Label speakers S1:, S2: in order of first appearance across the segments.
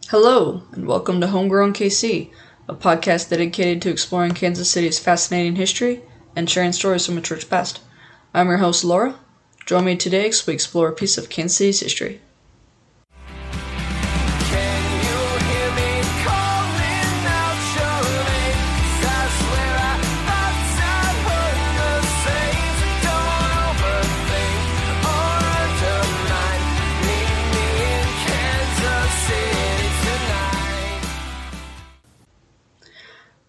S1: Hello, and welcome to Homegrown KC, a podcast dedicated to exploring Kansas City's fascinating history and sharing stories from its rich past. I'm your host, Laura. Join me today as we explore a piece of Kansas City's history.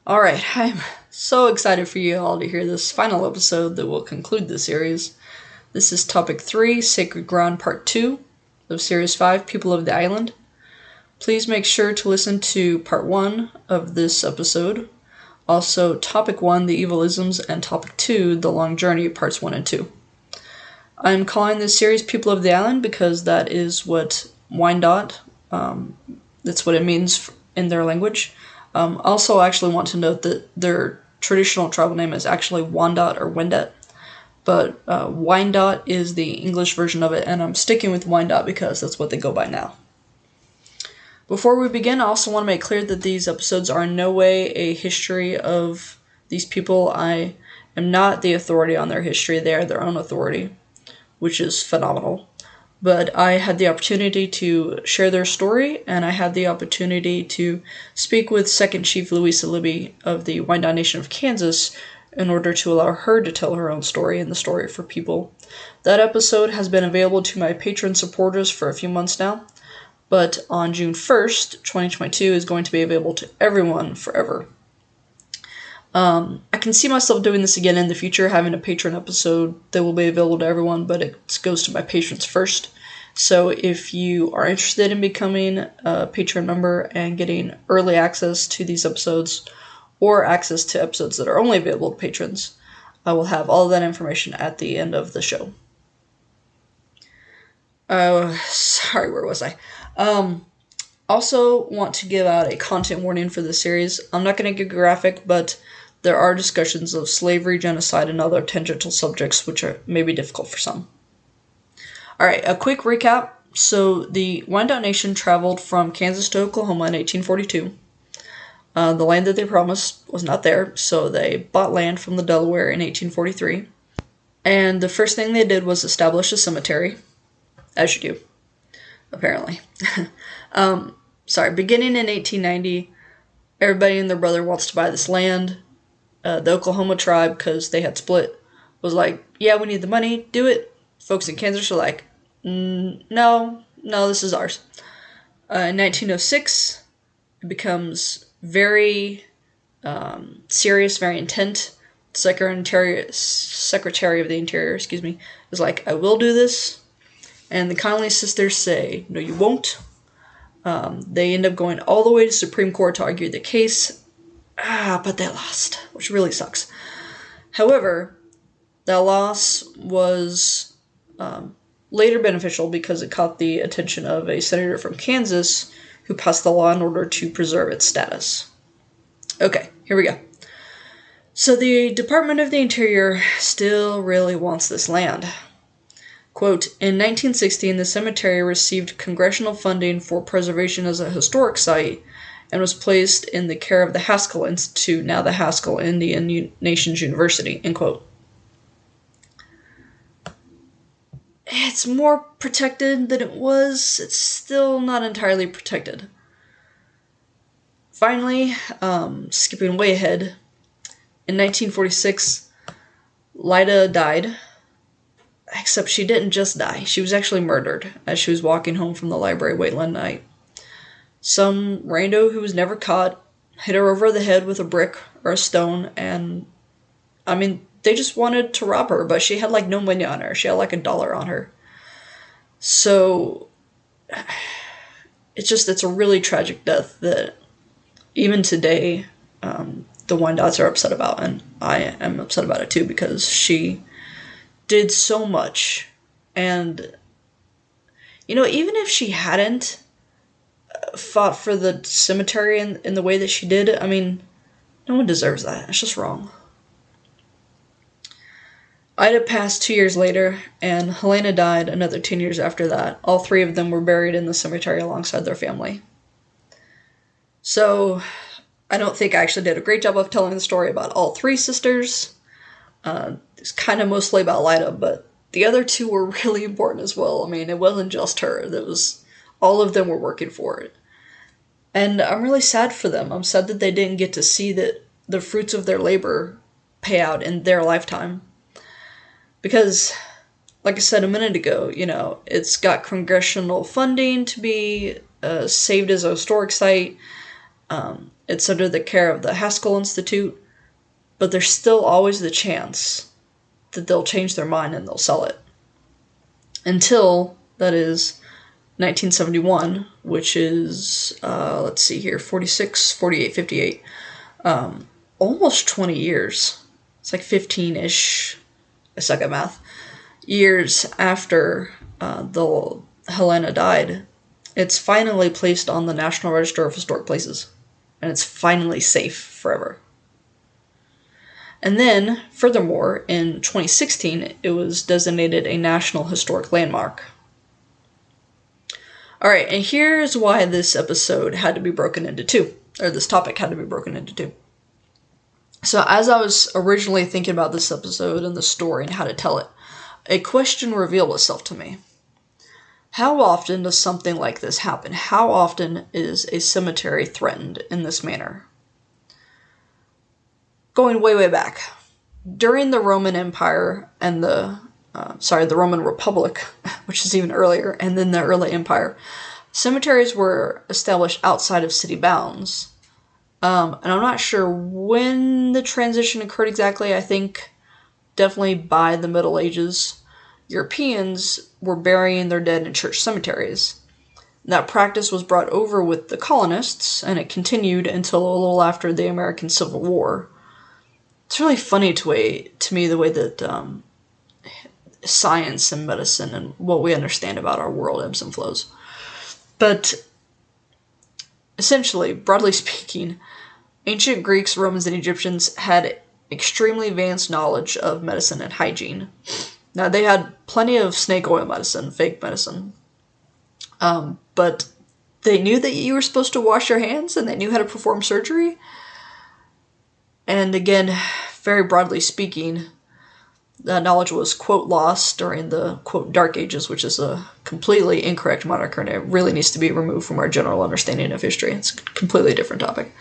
S1: Alright, I'm so excited for you all to hear this final episode that will conclude the series. This is Topic 3, Sacred Ground Part 2 of Series 5, People of the Island. Please make sure to listen to Part 1 of this episode. Also, Topic 1, The Evil Isms, and Topic 2, The Long Journey, Parts 1 and 2. I'm calling this series People of the Island because that is what Wyandotte, that's what it means in their language. Also, I actually want to note that their traditional tribal name is actually Wyandotte or Wyandotte, but Wyandotte is the English version of it, and I'm sticking with Wyandotte because that's what they go by now. Before we begin, I also want to make clear that these episodes are in no way a history of these people. I am not the authority on their history. They are their own authority, which is phenomenal. But I had the opportunity to share their story, and I had the opportunity to speak with Second Chief Louisa Libby of the Wyandotte Nation of Kansas in order to allow her to tell her own story and the story for people. That episode has been available to my patron supporters for a few months now, but on June 1st, 2022 is going to be available to everyone forever. I can see myself doing this again in the future, having a patron episode that will be available to everyone, but it goes to my patrons first. So if you are interested in becoming a patron member and getting early access to these episodes, or access to episodes that are only available to patrons, I will have all of that information at the end of the show. Sorry, where was I? Also want to give out a content warning for this series. I'm not going to get graphic, but there are discussions of slavery, genocide, and other tangential subjects which are maybe difficult for some. Alright, a quick recap. So, the Wyandotte Nation traveled from Kansas to Oklahoma in 1842. The land that they promised was not there, so they bought land from the Delaware in 1843. And the first thing they did was establish a cemetery, as you do, apparently. Beginning in 1890, everybody and their brother wants to buy this land. The Oklahoma tribe, because they had split, was like, yeah, we need the money, do it. Folks in Kansas are like, no, this is ours. In 1906, it becomes very serious, very intent. Secretary of the Interior, is like, I will do this. And the Connolly sisters say, no, you won't. They end up going all the way to Supreme Court to argue the case. But they lost, which really sucks. However, that loss was later beneficial because it caught the attention of a senator from Kansas who passed the law in order to preserve its status. Okay, here we go. So the Department of the Interior still really wants this land. Quote, in 1916, the cemetery received congressional funding for preservation as a historic site and was placed in the care of the Haskell Institute, now the Haskell Indian Nations University, end quote. It's more protected than it was. It's still not entirely protected. Finally, skipping way ahead, in 1946, Lida died. Except she didn't just die. She was actually murdered as she was walking home from the library late one night. Some rando who was never caught hit her over the head with a brick or a stone, and they just wanted to rob her, but she had no money on her. She had $1 on her. So it's a really tragic death that even today the Wyandottes are upset about, and I am upset about it too because she did so much. And even if she hadn't fought for the cemetery in the way that she did, no one deserves that. It's just wrong. Ida passed 2 years later, and Helena died another 10 years after that. All three of them were buried in the cemetery alongside their family. So I don't think I actually did a great job of telling the story about all three sisters. It's kind of mostly about Lida, but the other two were really important as well. I mean, it wasn't just her. That was all of them were working for it. And I'm really sad for them. I'm sad that they didn't get to see that the fruits of their labor pay out in their lifetime. Because, like I said a minute ago, it's got congressional funding to be saved as a historic site. It's under the care of the Haskell Institute, but there's still always the chance that they'll change their mind and they'll sell it. Until, that is, 1971, which is, let's see here, 46, 48, 58. Almost 20 years. It's like 15-ish, I suck at math, years after the Helena died. It's finally placed on the National Register of Historic Places. And it's finally safe forever. And then, furthermore, in 2016, it was designated a National Historic Landmark. Alright, and here's why this episode had to be broken into two. Or this topic had to be broken into two. So as I was originally thinking about this episode and the story and how to tell it, a question revealed itself to me. How often does something like this happen? How often is a cemetery threatened in this manner? Going way, way back. During the Roman Empire and the Roman Republic, which is even earlier, and then the early Empire, cemeteries were established outside of city bounds. And I'm not sure when the transition occurred exactly. I think definitely by the Middle Ages. Europeans were burying their dead in church cemeteries. That practice was brought over with the colonists, and it continued until a little after the American Civil War. It's really funny to me the way that science and medicine and what we understand about our world ebbs and flows. But essentially, broadly speaking, ancient Greeks, Romans, and Egyptians had extremely advanced knowledge of medicine and hygiene. Now, they had plenty of snake oil medicine, fake medicine. But they knew that you were supposed to wash your hands, and they knew how to perform surgery. And again, very broadly speaking, that knowledge was, quote, lost during the, quote, Dark Ages, which is a completely incorrect moniker, and it really needs to be removed from our general understanding of history. It's a completely different topic.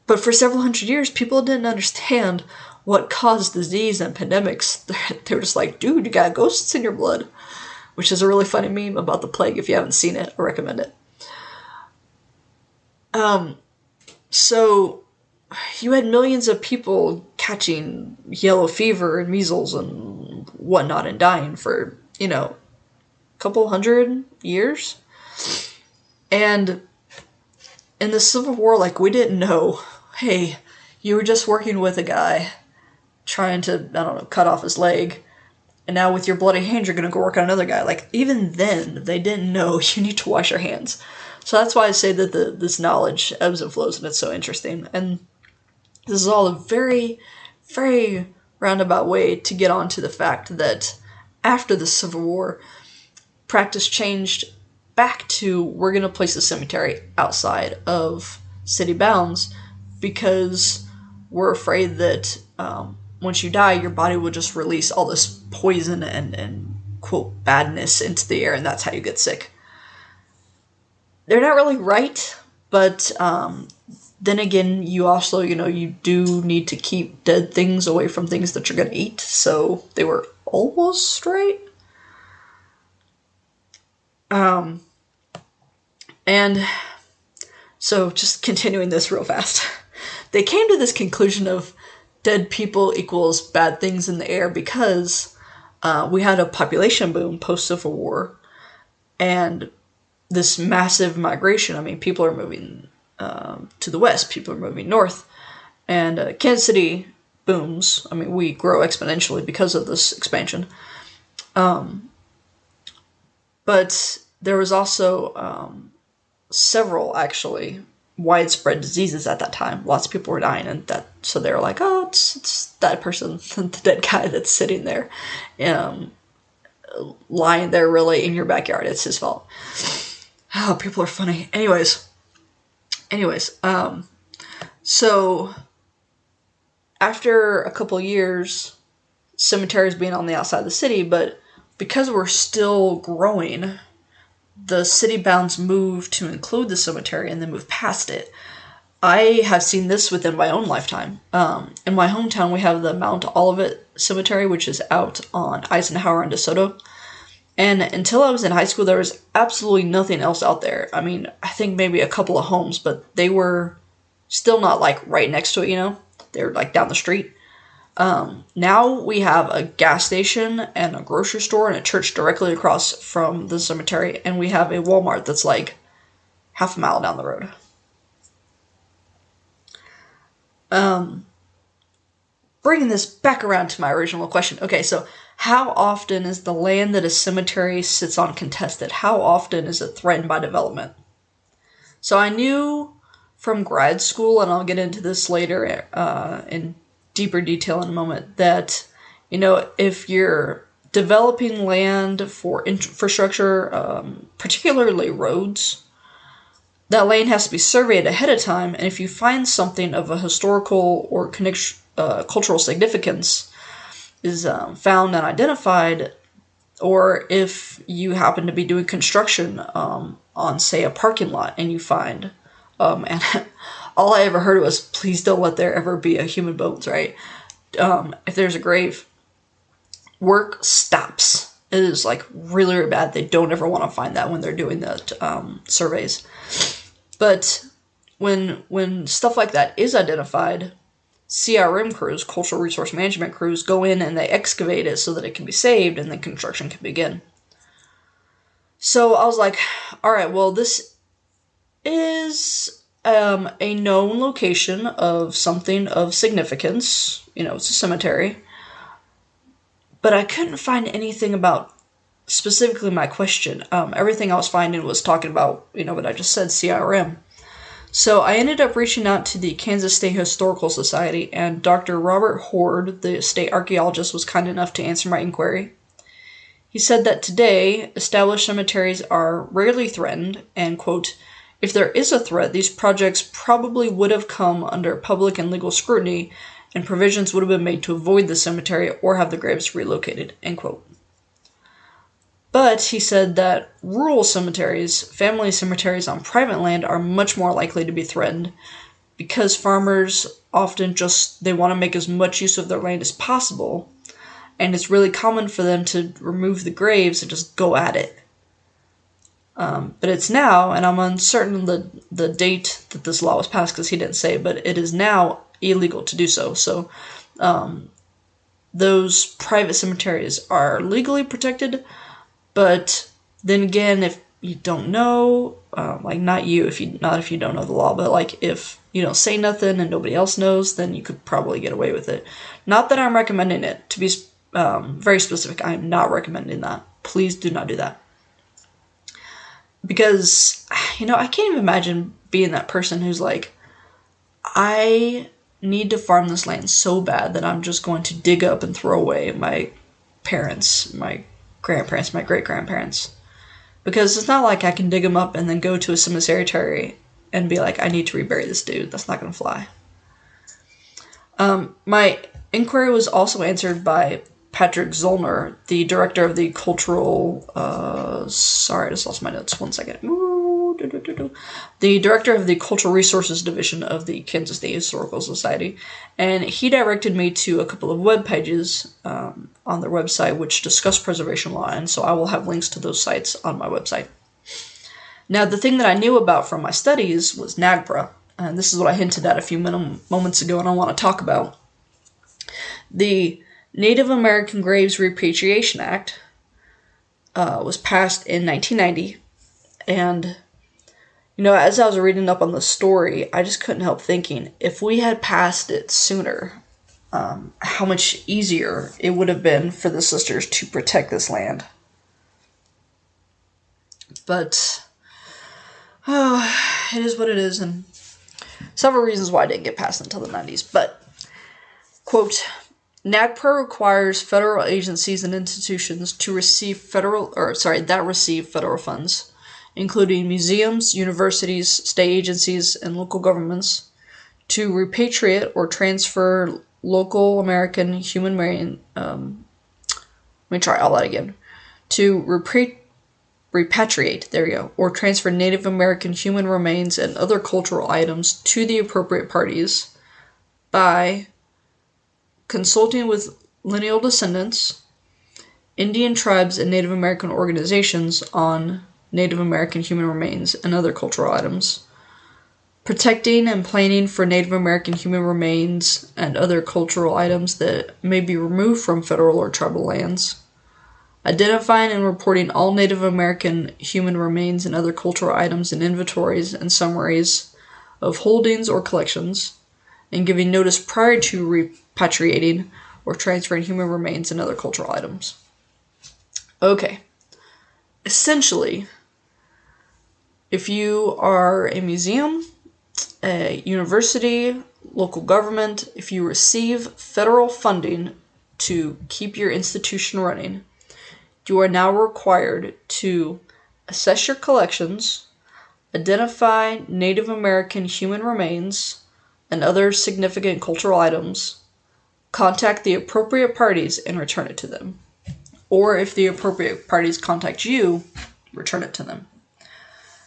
S1: But for several hundred years, people didn't understand what caused disease and pandemics. They were just like, dude, you got ghosts in your blood. Which is a really funny meme about the plague. If you haven't seen it, I recommend it. So you had millions of people catching yellow fever and measles and whatnot and dying for, a couple hundred years. And in the Civil War, we didn't know, hey, you were just working with a guy trying to, cut off his leg. And now with your bloody hands, you're going to go work on another guy. Even then, they didn't know you need to wash your hands. So that's why I say that this knowledge ebbs and flows, and it's so interesting. And this is all a very, very roundabout way to get onto the fact that after the Civil War, practice changed back to we're going to place the cemetery outside of city bounds because we're afraid that once you die, your body will just release all this poison and quote, badness into the air, and that's how you get sick. They're not really right, but then again, you also, you do need to keep dead things away from things that you're going to eat, so they were almost right. And so just continuing this real fast, they came to this conclusion of dead people equals bad things in the air because we had a population boom post-Civil War and this massive migration. People are moving to the west, people are moving north, and Kansas City booms. We grow exponentially because of this expansion. But there was also several, actually, widespread diseases at that time. Lots of people were dying, and so they were like, oh, it's that person, the dead guy that's sitting there, lying there really in your backyard. It's his fault. Oh, people are funny. Anyways, Anyways, so after a couple years, cemeteries being on the outside of the city, but because we're still growing, the city bounds move to include the cemetery and then move past it. I have seen this within my own lifetime. In my hometown, we have the Mount Olivet Cemetery, which is out on Eisenhower and DeSoto. And until I was in high school, there was absolutely nothing else out there. I mean, I think maybe a couple of homes, but they were still not like right next to it, you know? They were like down the street. Now we have a gas station and a grocery store and a church directly across from the cemetery, and we have a Walmart that's like half a mile down the road. Bringing this back around to my original question. Okay, so how often is the land that a cemetery sits on contested? How often is it threatened by development? So I knew from grad school, and I'll get into this later in deeper detail in a moment, that, you know, if you're developing land for infrastructure, particularly roads, that land has to be surveyed ahead of time, and if you find something of a historical or cultural significance is found and identified, or if you happen to be doing construction on, say, a parking lot, and you find, and all I ever heard was, please don't let there ever be a human bones, right? If there's a grave, work stops. It is like really, really bad. They don't ever want to find that when they're doing the surveys. But when stuff like that is identified, CRM crews, cultural resource management crews, go in and they excavate it so that it can be saved and then construction can begin. So I was like, all right, well, this is a known location of something of significance. You know, it's a cemetery. But I couldn't find anything about specifically my question. Everything I was finding was talking about, you know, what I just said, CRM. So I ended up reaching out to the Kansas State Historical Society, and Dr. Robert Hord, the state archaeologist, was kind enough to answer my inquiry. He said that today, established cemeteries are rarely threatened, and, quote, if there is a threat, these projects probably would have come under public and legal scrutiny, and provisions would have been made to avoid the cemetery or have the graves relocated, end quote. But he said that rural cemeteries, family cemeteries on private land, are much more likely to be threatened because farmers often they want to make as much use of their land as possible, and it's really common for them to remove the graves and just go at it. But it's now, and I'm uncertain the date that this law was passed because he didn't say, but it is now illegal to do so. So those private cemeteries are legally protected. But then again, if you don't know, like not if you don't know the law, but like if you don't say nothing and nobody else knows, then you could probably get away with it. Not that I'm recommending it. To be very specific, I am not recommending that. Please do not do that. Because, you know, I can't even imagine being that person who's like, I need to farm this land so bad that I'm just going to dig up and throw away my parents, my grandparents, my great-grandparents. Because it's not like I can dig them up and then go to a cemetery and be like, I need to rebury this dude. That's not going to fly. My inquiry was also answered by Patrick Zollner, the director of the cultural... sorry, I just lost my notes. 1 second. The director of the Cultural Resources Division of the Kansas State Historical Society, and he directed me to a couple of web pages on their website which discuss preservation law, and so I will have links to those sites on my website. Now, the thing that I knew about from my studies was NAGPRA, and this is what I hinted at a few moments ago and I want to talk about. The Native American Graves Repatriation Act was passed in 1990, and you know, as I was reading up on the story, I just couldn't help thinking, if we had passed it sooner, how much easier it would have been for the sisters to protect this land. But, it is what it is, and several reasons why it didn't get passed until the 90s. But, quote, NAGPRA requires federal agencies and institutions to receive federal funds including museums, universities, state agencies, and local governments, to repatriate or transfer local American human remains. Let me try all that again. To repatriate, there you go, or transfer Native American human remains and other cultural items to the appropriate parties by consulting with lineal descendants, Indian tribes, and Native American organizations on Native American human remains and other cultural items, protecting and planning for Native American human remains and other cultural items that may be removed from federal or tribal lands, identifying and reporting all Native American human remains and other cultural items in inventories and summaries of holdings or collections, and giving notice prior to repatriating or transferring human remains and other cultural items. Okay. Essentially, if you are a museum, a university, local government, if you receive federal funding to keep your institution running, you are now required to assess your collections, identify Native American human remains and other significant cultural items, contact the appropriate parties, and return it to them. Or if the appropriate parties contact you, return it to them.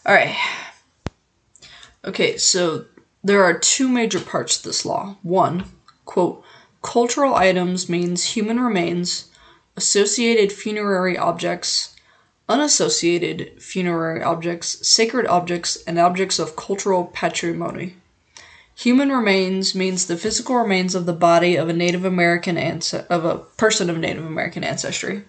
S1: Alright. Okay, so there are two major parts to this law. One, quote, cultural items means human remains, associated funerary objects, unassociated funerary objects, sacred objects, and objects of cultural patrimony. Human remains means the physical remains of the body of a Native American of a person of Native American ancestry.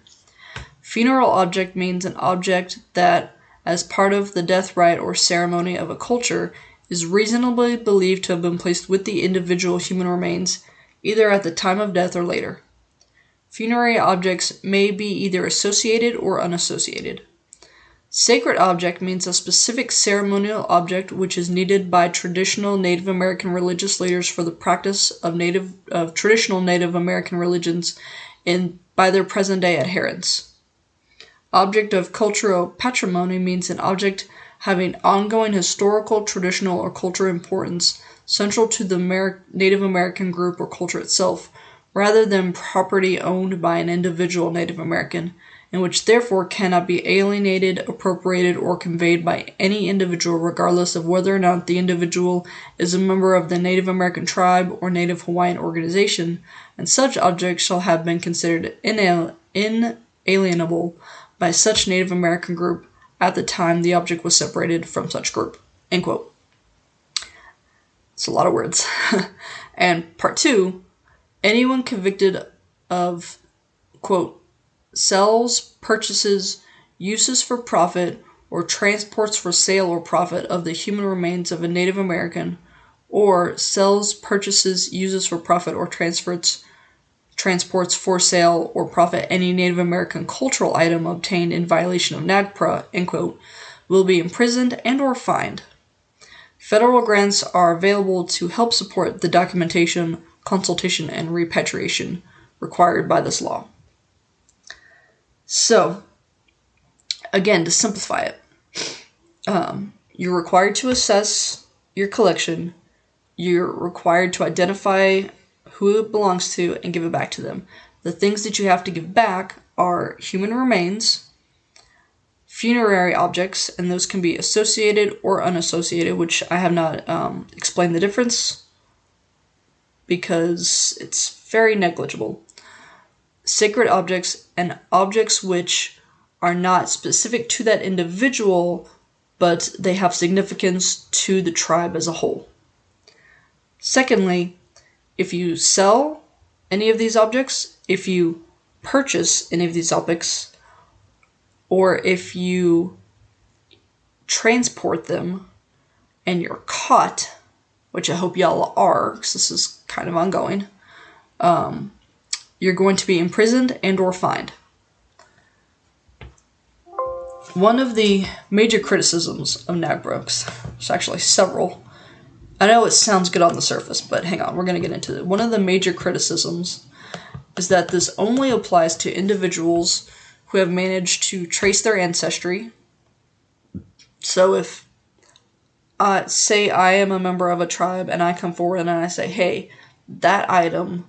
S1: Funeral object means an object that, as part of the death rite or ceremony of a culture, is reasonably believed to have been placed with the individual human remains, either at the time of death or later. Funerary objects may be either associated or unassociated. Sacred object means a specific ceremonial object which is needed by traditional Native American religious leaders for the practice of traditional Native American religions and by their present-day adherents. Object of cultural patrimony means an object having ongoing historical, traditional, or cultural importance central to the Native American group or culture itself, rather than property owned by an individual Native American, and which therefore cannot be alienated, appropriated, or conveyed by any individual regardless of whether or not the individual is a member of the Native American tribe or Native Hawaiian organization, and such objects shall have been considered inalienable by such Native American group at the time the object was separated from such group. End quote. It's a lot of words. And part two, anyone convicted of, quote, sells, purchases, uses for profit, or transports for sale or profit of the human remains of a Native American, or sells, purchases, uses for profit, or transports for sale or profit any Native American cultural item obtained in violation of NAGPRA, end quote, will be imprisoned and or fined. Federal grants are available to help support the documentation, consultation, and repatriation required by this law. So, again, to simplify it, you're required to assess your collection, you're required to identify who it belongs to and give it back to them. The things that you have to give back are human remains, funerary objects, and those can be associated or unassociated, which I have not explained the difference because it's very negligible. Sacred objects and objects which are not specific to that individual, but they have significance to the tribe as a whole. Secondly, if you sell any of these objects, if you purchase any of these objects, or if you transport them and you're caught, which I hope y'all are, because this is kind of ongoing, you're going to be imprisoned and or fined. One of the major criticisms of NAGPRA, there's actually several. I know it sounds good on the surface, but hang on, we're going to get into it. One of the major criticisms is that this only applies to individuals who have managed to trace their ancestry So if, say I am a member of a tribe and I come forward and I say, hey, that item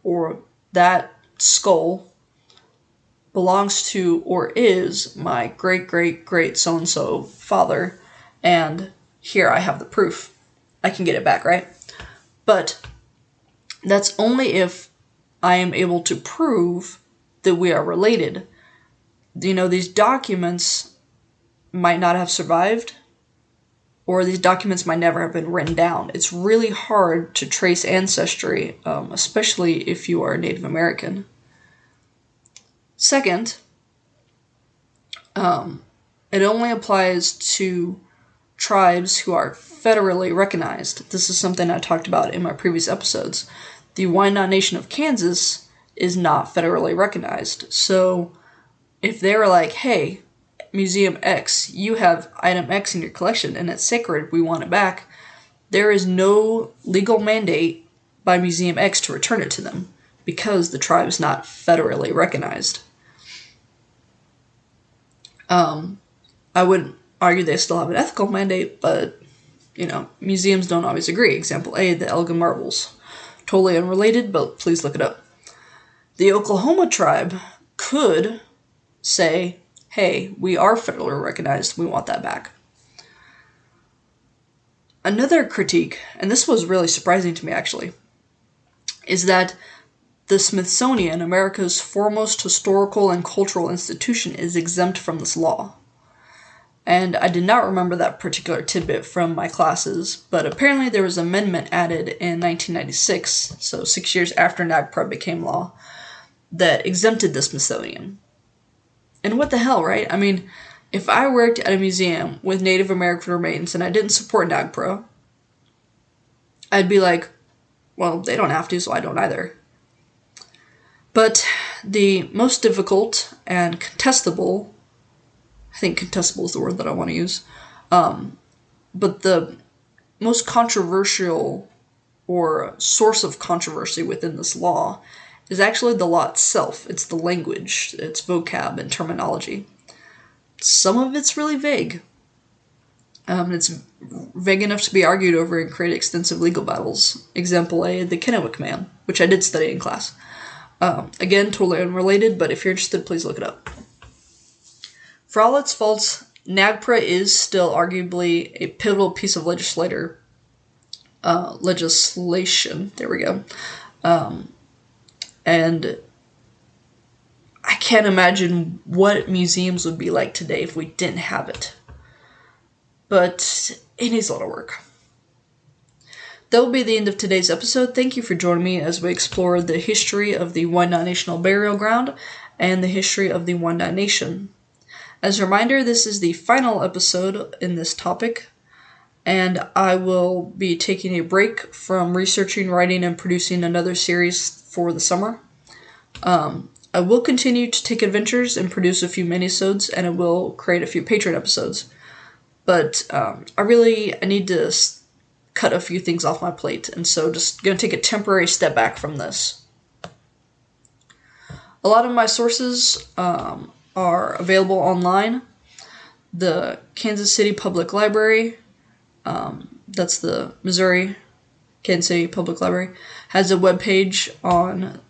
S1: or that skull belongs to or is my great great great so and so father, and here I have the proof, I can get it back, right? But that's only if I am able to prove that we are related. These documents might not have survived, or these documents might never have been written down. It's really hard to trace ancestry, especially if you are a Native American. Second, it only applies to tribes who are federally recognized. This is something I talked about in my previous episodes. The Wyandotte Nation of Kansas is not federally recognized. So if they were like, hey, Museum X, you have item X in your collection and it's sacred, we want it back, there is no legal mandate by Museum X to return it to them because the tribe is not federally recognized. I wouldn't argue they still have an ethical mandate, but, museums don't always agree. Example A, the Elgin Marbles. Totally unrelated, but please look it up. The Oklahoma tribe could say, hey, we are federally recognized, we want that back. Another critique, and this was really surprising to me actually, is that the Smithsonian, America's foremost historical and cultural institution, is exempt from this law. And I did not remember that particular tidbit from my classes, but apparently there was an amendment added in 1996, so 6 years after NAGPRA became law, that exempted the Smithsonian. And what the hell, right? I mean, if I worked at a museum with Native American remains and I didn't support NAGPRA, I'd be like, well, they don't have to, so I don't either. But the most difficult and contestable, I think contestable is the word that I want to use, but the most controversial or source of controversy within this law is actually the law itself. It's the language, its vocab and terminology. Some of it's really vague. It's vague enough to be argued over and create extensive legal battles. Example A, the Kennewick Man, which I did study in class. Again, totally unrelated, but if you're interested, please look it up. For all its faults, NAGPRA is still arguably a pivotal piece of legislation. There we go. And I can't imagine what museums would be like today if we didn't have it. But it needs a lot of work. That will be the end of today's episode. Thank you for joining me as we explore the history of the Wyandotte National Burial Ground and the history of the Wyandotte Nation. As a reminder, this is the final episode in this topic, and I will be taking a break from researching, writing, and producing another series for the summer. I will continue to take adventures and produce a few minisodes, and I will create a few Patreon episodes. But I need to cut a few things off my plate, and so just going to take a temporary step back from this. A lot of my sources are available online. The Kansas City Public Library, that's the Missouri Kansas City Public Library, has a webpage on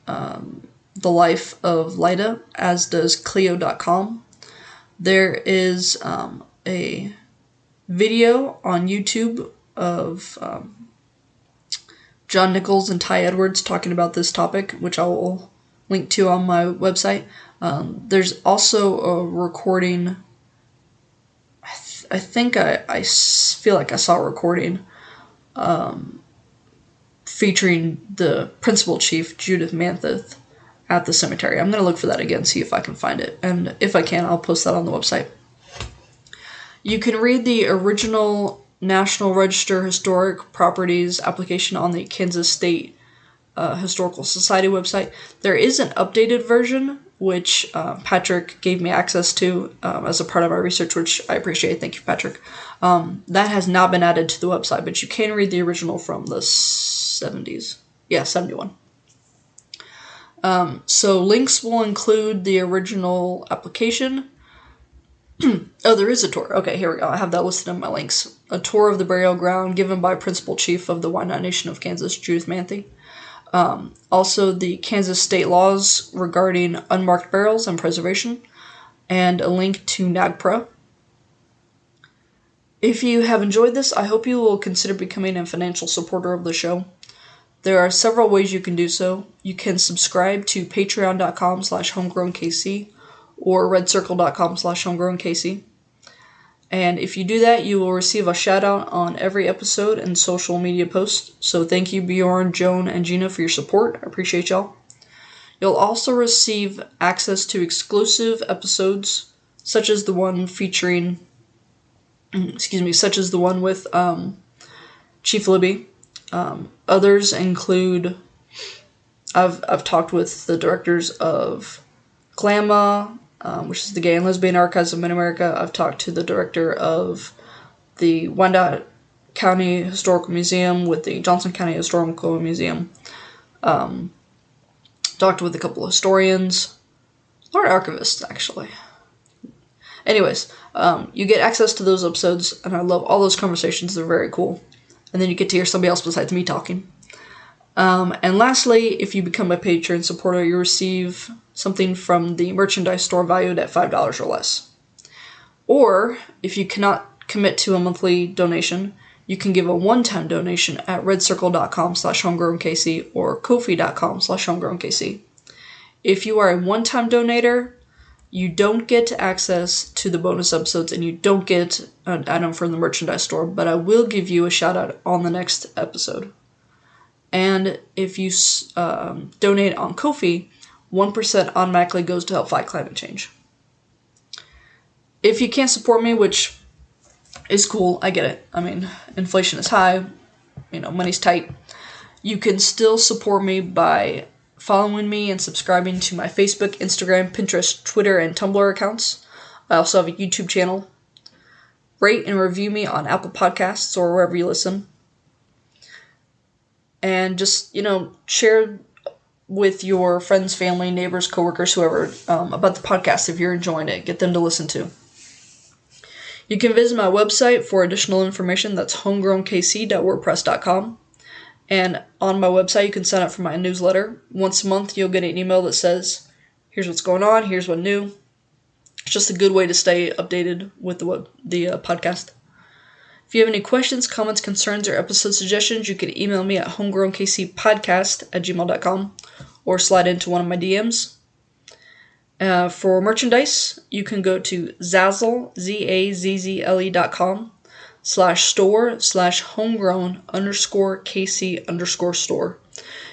S1: the life of Lida, as does Clio.com. There is a video on YouTube of John Nichols and Ty Edwards talking about this topic, which I will link to on my website. There's also a recording. I think I feel like I saw a recording featuring the principal chief, Judith Manthith, at the cemetery. I'm going to look for that again, see if I can find it. And if I can, I'll post that on the website. You can read the original National Register Historic Properties application on the Kansas State Historical Society website. There is an updated version, which Patrick gave me access to as a part of our research, which I appreciate. Thank you, Patrick. That has not been added to the website, but you can read the original from the 70s. Yeah, 71. So links will include the original application, Oh, there is a tour. Okay, here we go. I have that listed in my links. A tour of the burial ground given by Principal Chief of the Wyandotte Nation of Kansas, Judith Manthe. Also, the Kansas state laws regarding unmarked burials and preservation, and a link to NAGPRA. If you have enjoyed this, I hope you will consider becoming a financial supporter of the show. There are several ways you can do so. You can subscribe to patreon.com/homegrownkc or redcircle.com/homegrownkc. And if you do that, you will receive a shout out on every episode and social media post. So thank you, Bjorn, Joan, and Gina, for your support. I appreciate y'all. You'll also receive access to exclusive episodes, such as the one with Chief Libby. Others include, I've talked with the directors of GLAMA, which is the Gay and Lesbian Archives of Mid-America. I've talked to the director of the Wyandotte County Historical Museum with the Johnson County Historical Museum. Talked with a couple of historians, or archivists, actually. Anyways, you get access to those episodes, and I love all those conversations. They're very cool. And then you get to hear somebody else besides me talking. And lastly, if you become a Patreon supporter, you receive something from the merchandise store valued at $5 or less. Or, if you cannot commit to a monthly donation, you can give a one-time donation at redcircle.com/homegrownkc or ko-fi.com/homegrownkc. If you are a one-time donator, you don't get access to the bonus episodes and you don't get an item from the merchandise store, but I will give you a shout out on the next episode. And if you donate on Ko-fi, 1% automatically goes to help fight climate change. If you can't support me, which is cool, I get it. I mean, inflation is high, money's tight. You can still support me by following me and subscribing to my Facebook, Instagram, Pinterest, Twitter, and Tumblr accounts. I also have a YouTube channel. Rate and review me on Apple Podcasts or wherever you listen. And just, share with your friends, family, neighbors, coworkers, whoever, about the podcast if you're enjoying it. Get them to listen to. You can visit my website for additional information. That's homegrownkc.wordpress.com. And on my website, you can sign up for my newsletter. Once a month, you'll get an email that says, here's what's going on, here's what new. It's just a good way to stay updated with the podcast. If you have any questions, comments, concerns, or episode suggestions, you can email me at homegrownkcpodcast@gmail.com or slide into one of my DMs. For merchandise, you can go to Zazzle, zazzle.com/store/homegrown_kc_store.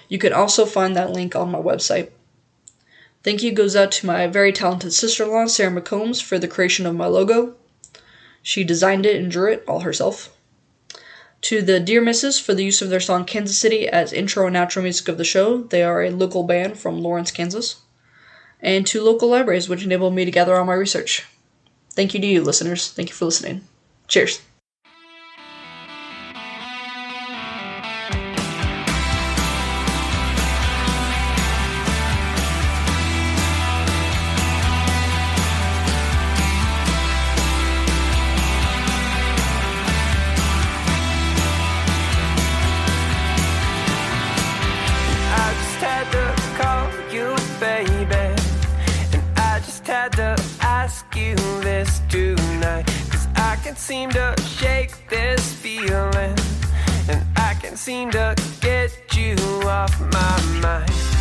S1: You can also find that link on my website. Thank you goes out to my very talented sister-in-law, Sarah McCombs, for the creation of my logo. She designed it and drew it all herself. To the Dear Misses for the use of their song Kansas City as intro and outro music of the show. They are a local band from Lawrence, Kansas. And to local libraries, which enabled me to gather all my research. Thank you to you, listeners. Thank you for listening. Cheers.
S2: Seem to shake this feeling, and I can't seem to get you off my mind.